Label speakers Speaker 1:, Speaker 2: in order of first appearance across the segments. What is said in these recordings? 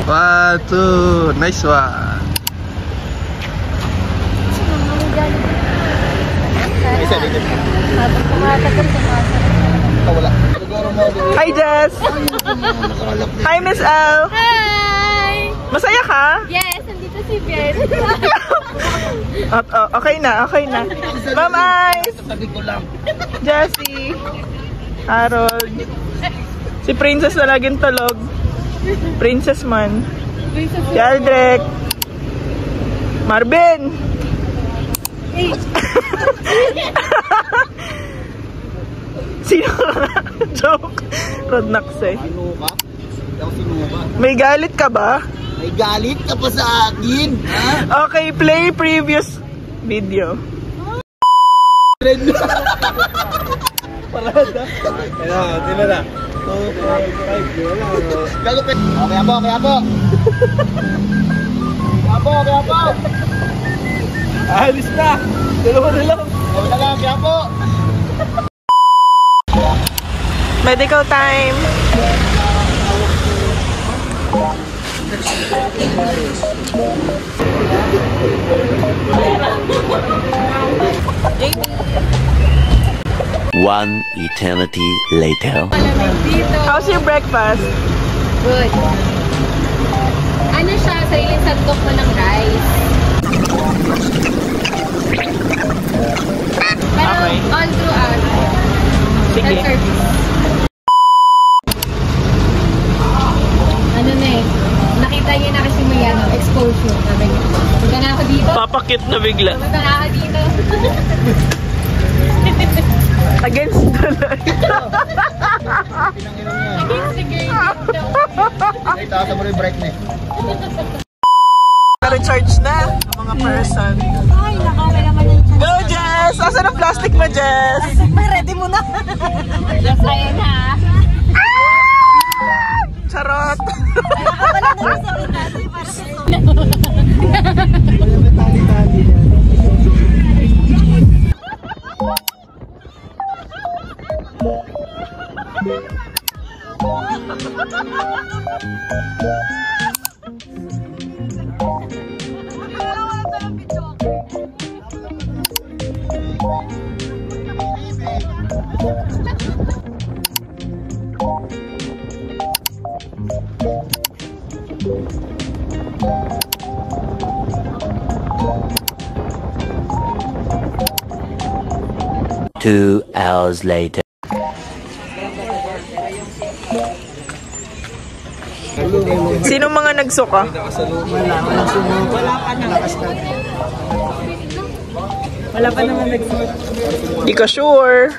Speaker 1: One, two, nice one. Hi Jess! Hi Miss L!
Speaker 2: Hi!
Speaker 1: Masaya ka?
Speaker 2: Yes, nandito si Ben.
Speaker 1: Okay na, okay na. Ma'am Ice! Jessie! Harold! Si Princess na laging tulog. Princess man. Si Aldrek. Marvin!
Speaker 2: Hey!
Speaker 1: Sino ka? Joke. Rodnax eh.
Speaker 3: Ano ka? Daw sinuka.
Speaker 1: May galit ka ba?
Speaker 3: May galit ka pa sa akin, ha?
Speaker 1: Okay, play previous video.
Speaker 3: Parada. Kaya, di ba na? 2, 4, 5, wala. Gagupit. Okay, apo, okay, apo. Apo, okay, apo.
Speaker 1: Alis na! Dalawa na lang.
Speaker 3: Okay na lang, okay, apo.
Speaker 1: Medical time.
Speaker 4: One eternity later.
Speaker 1: How's your breakfast?
Speaker 2: Good. Ano siya? Sariling sandok mo ng rice. Pero
Speaker 1: Okay.
Speaker 2: all throughout.
Speaker 1: Sige.
Speaker 2: Self-service. Ano na eh. Nakita niya na kasi may exposure. Sabi niya, punta na ako dito.
Speaker 1: Papakit na bigla.
Speaker 2: Punta na ako dito.
Speaker 1: Against the light.
Speaker 2: Against the girl.
Speaker 3: Ay, taas mo rin brightness.
Speaker 1: Recharge na ang mga person.
Speaker 2: Ay, nakawala naman yung chance.
Speaker 1: Go Jess! Asan ang plastic mo Jess?
Speaker 2: Ready mo na. Just ayun ha.
Speaker 1: Charot!
Speaker 2: Nakawala na yung sorry natin para sa
Speaker 4: Two hours later.
Speaker 1: Sino mga nagsuka?
Speaker 2: Wala pa naman nagsuot.
Speaker 1: Di ka sure.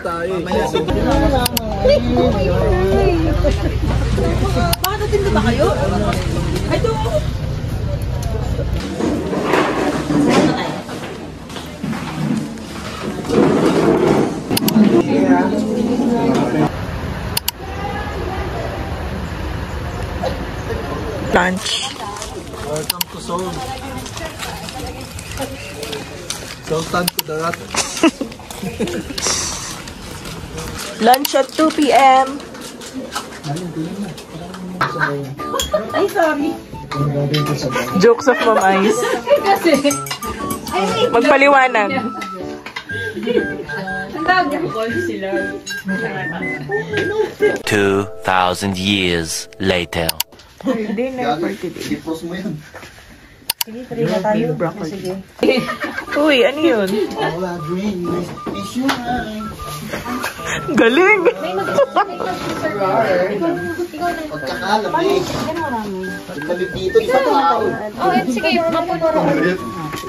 Speaker 2: Bakit hindi ba kayo? Ay, ito!
Speaker 1: Lunch.
Speaker 3: Welcome to Seoul. Sultan to the rat.
Speaker 1: Lunch at 2 p.m.
Speaker 2: Ay, sorry.
Speaker 1: Jokes of Ma'am Ice.
Speaker 2: Kasi,
Speaker 1: Magpaliwanag.
Speaker 2: ang tawag ko sila.
Speaker 4: 2,000 years later.
Speaker 1: Dinner for today.
Speaker 3: Ipos mo yan.
Speaker 2: Sige, try na tayo.
Speaker 1: Broccoli. Uy, ano yun?
Speaker 3: Wala, green. Issue na.
Speaker 1: Galing!
Speaker 2: May
Speaker 3: Pagkakalam eh. Pagkalit dito, isa tao.
Speaker 2: Oh, sige, mapuno.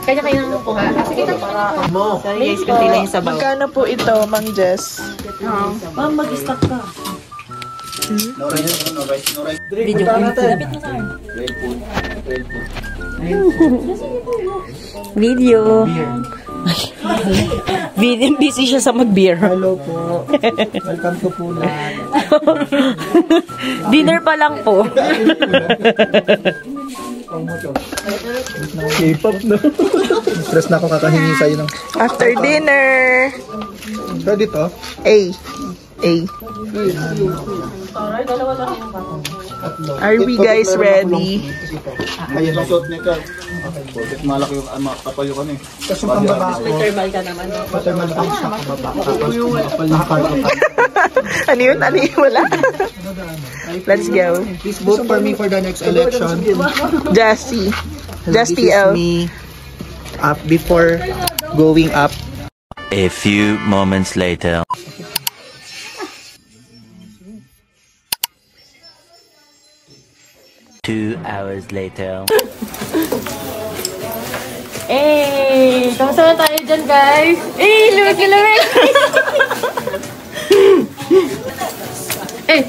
Speaker 2: Kanya kayo nang kuha. Sige,
Speaker 1: Sorry guys, kunti lang yung sabaw. Magkano po ito, Mang Jess?
Speaker 2: Ma'am, mag-stock ka.
Speaker 3: No rice, no rice, no rice.
Speaker 1: Video po natin. Video. Video. Busy siya sa mag-beer.
Speaker 3: Hello po. Welcome to Pulan.
Speaker 1: Dinner pa lang po.
Speaker 3: K-pop na. Stress na ako kakahingi sa'yo ng...
Speaker 1: After dinner.
Speaker 3: Ready to?
Speaker 1: A. Are we guys ready?
Speaker 3: Ayan ang suot niya ka. Bakit malaki yung kapal yung ano eh. Kasi yung pambaba ko.
Speaker 2: Thermal ka naman.
Speaker 3: Thermal ka sa pambaba.
Speaker 1: Ano yun? Wala? Let's go.
Speaker 3: Please vote for me for the next election.
Speaker 1: Justy.
Speaker 3: This is me up before going up.
Speaker 4: A few moments later. Two hours later.
Speaker 2: Eh, kamusta na tayo dyan, guys? Eh, lumig. Eh.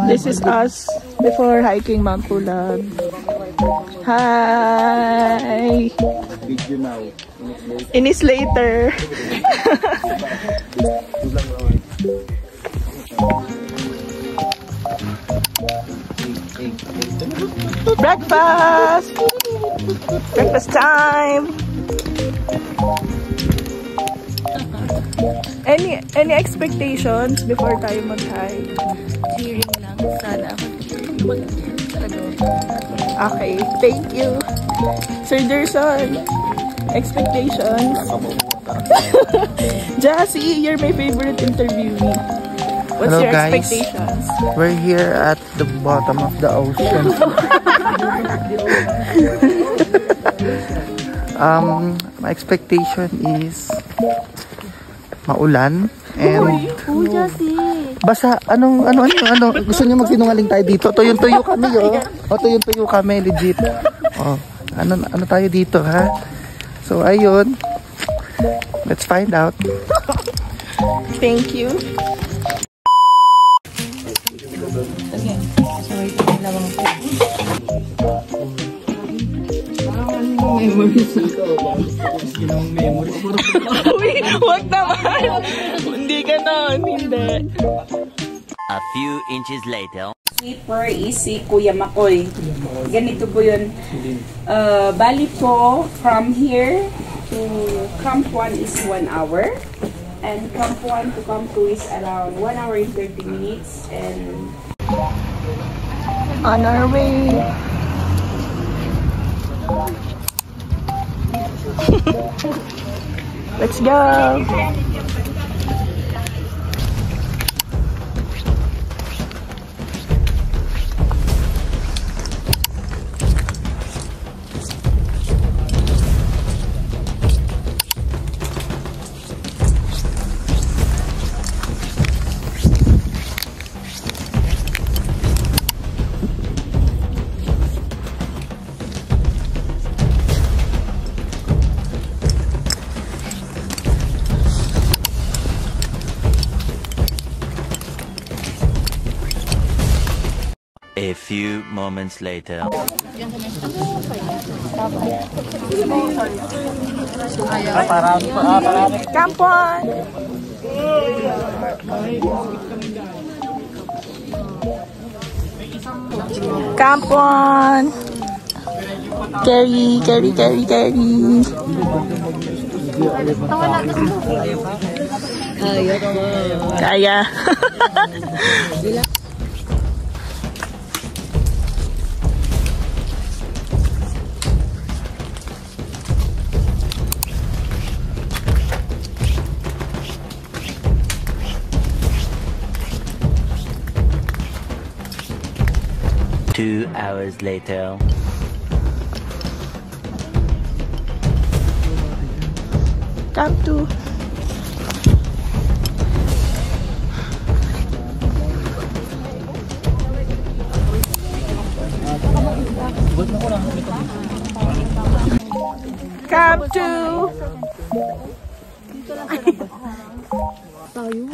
Speaker 1: This is us before hiking Mount Pulag. Hi!
Speaker 3: Video now.
Speaker 1: Inis later. Breakfast! Breakfast time! Any expectations before tayo mag-hike?
Speaker 5: Cheering lang. Sana ako mag-cheering.
Speaker 1: Okay, thank you. Sir Derson, expectations? Jassy, you're my favorite interviewee. What's
Speaker 3: Hello,
Speaker 1: your
Speaker 3: guys.
Speaker 1: expectations?
Speaker 3: We're here at the bottom of the ocean. My expectation is maulan and basa. Ano gusto niyo magsinungaling tayo dito? Tuyong-tuyo kami, oh. O tuyong-tuyo kami legit. Oh, ano tayo dito, ha? So ayun. Let's find out.
Speaker 1: Thank you. Uy, wag naman. Hindi ganon, hindi.
Speaker 4: A few inches later.
Speaker 6: Sweeper is si Kuya Makoy. Ganito po yun. Bali po, from here to Camp 1 is 1 hour. And Camp 1 to Camp 2 is around 1 hour and 30 minutes. And
Speaker 1: On our way. Let's go.
Speaker 4: A few moments later.
Speaker 1: Camp 1. Camp 1. Carry. Kaya.
Speaker 4: Two hours later.
Speaker 1: Camp 2.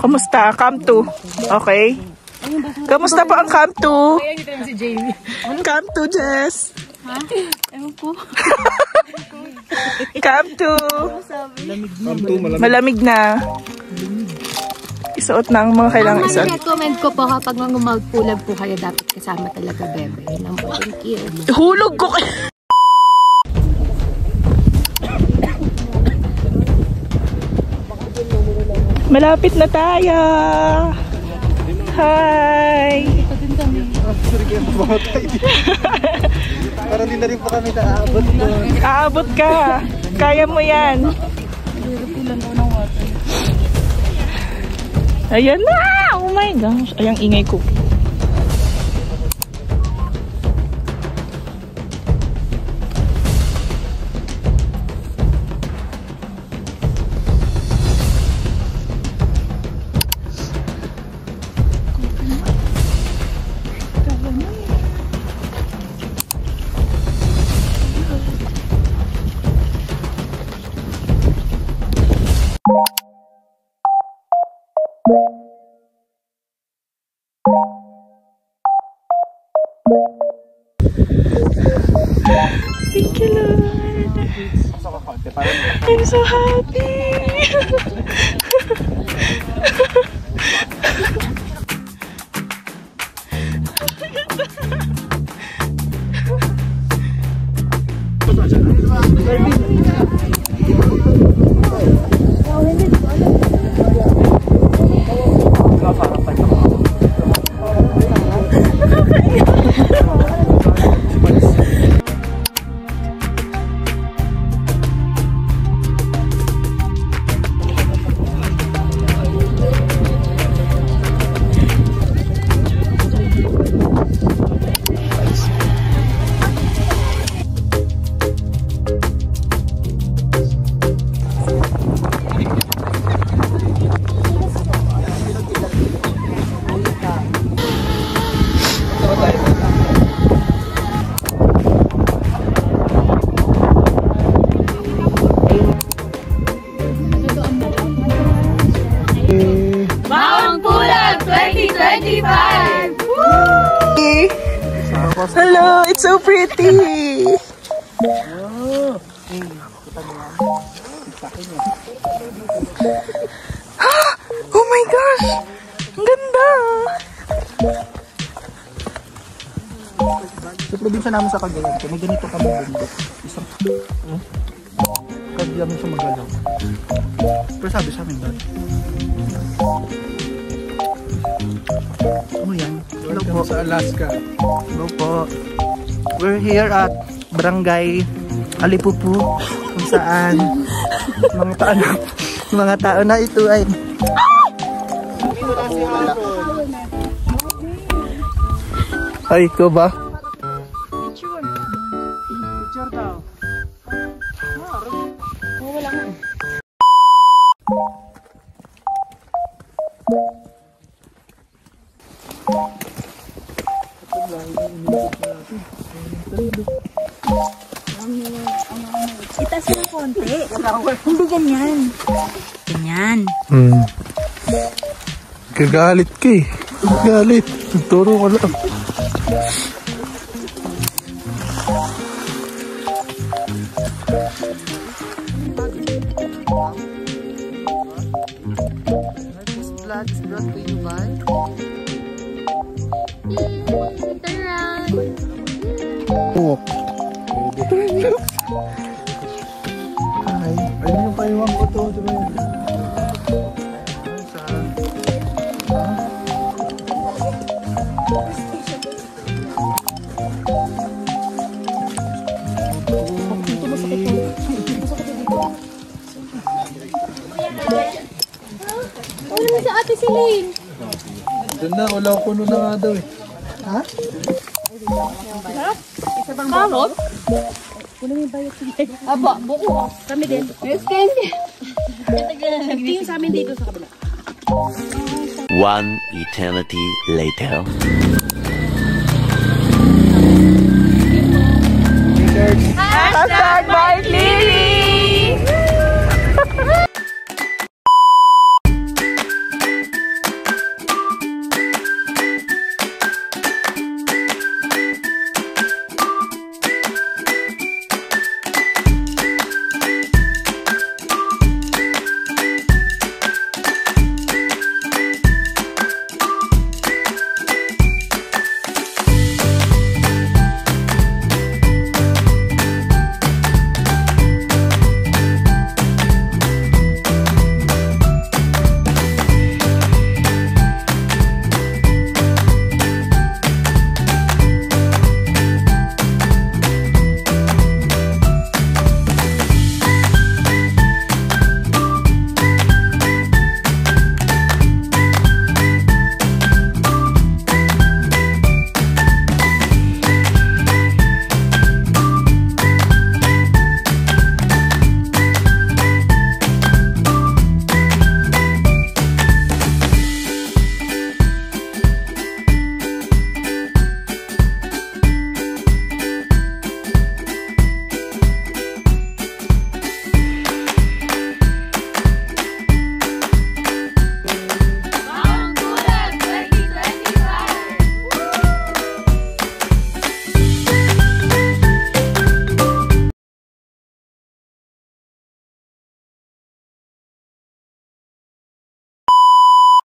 Speaker 1: Kamusta? Camp 2. Okay. Kamusta po ang Camp 2?
Speaker 2: Si Jamie.
Speaker 1: Camp 2, Jess.
Speaker 5: Ha? Ewan ko.
Speaker 1: Camp 2. Malamig na. Isuot na ang mga kailangan isuot.
Speaker 2: Ang recommend ko po kapag mag-pulag po kayo, dapat kasama talaga bebe. Thank you.
Speaker 1: Hulog ko kayo. Malapit na tayo. Hi.
Speaker 3: Parang di na rin pa kami naaabot doon.
Speaker 1: Aabot ka. Kaya mo yan. Ayan na. Oh my gosh. Ay, ang ingay ko. Thank you, Lord. I'm so happy. Hello, it's so pretty. Oh my gosh, ang ganda.
Speaker 3: Sa probinsya namin sa Cagayan, may ganito kami bundok. Isang kaya namin siya magalaw. Pero sabi sa amin doon. Ano yan? Hello po. Sa Alaska. Hello po. We're here at Barangay Alipupu, kung saan mga tao na ito ay ay, ikaw ba? Picture daw. Wala nga.
Speaker 5: Itaas mo ng konti. Hindi ganyan. Ganyan.
Speaker 3: Kagalit ka eh. Galit. Turo ka lang. This vlog is brought to you by Oh. Hi. Ayun yung paiwang ko to.
Speaker 2: Wala na sa ate si Lynn.
Speaker 3: Doon na, wala ko puno na nga daw eh. Ha?
Speaker 2: Isa bang karot? Kuno may bayad si Lynn. Aba, buko. Kami din. Yes, candy. Nagtingin sa amin dito sa kabila.
Speaker 4: One eternity later.
Speaker 1: Hashtag Mark Lily!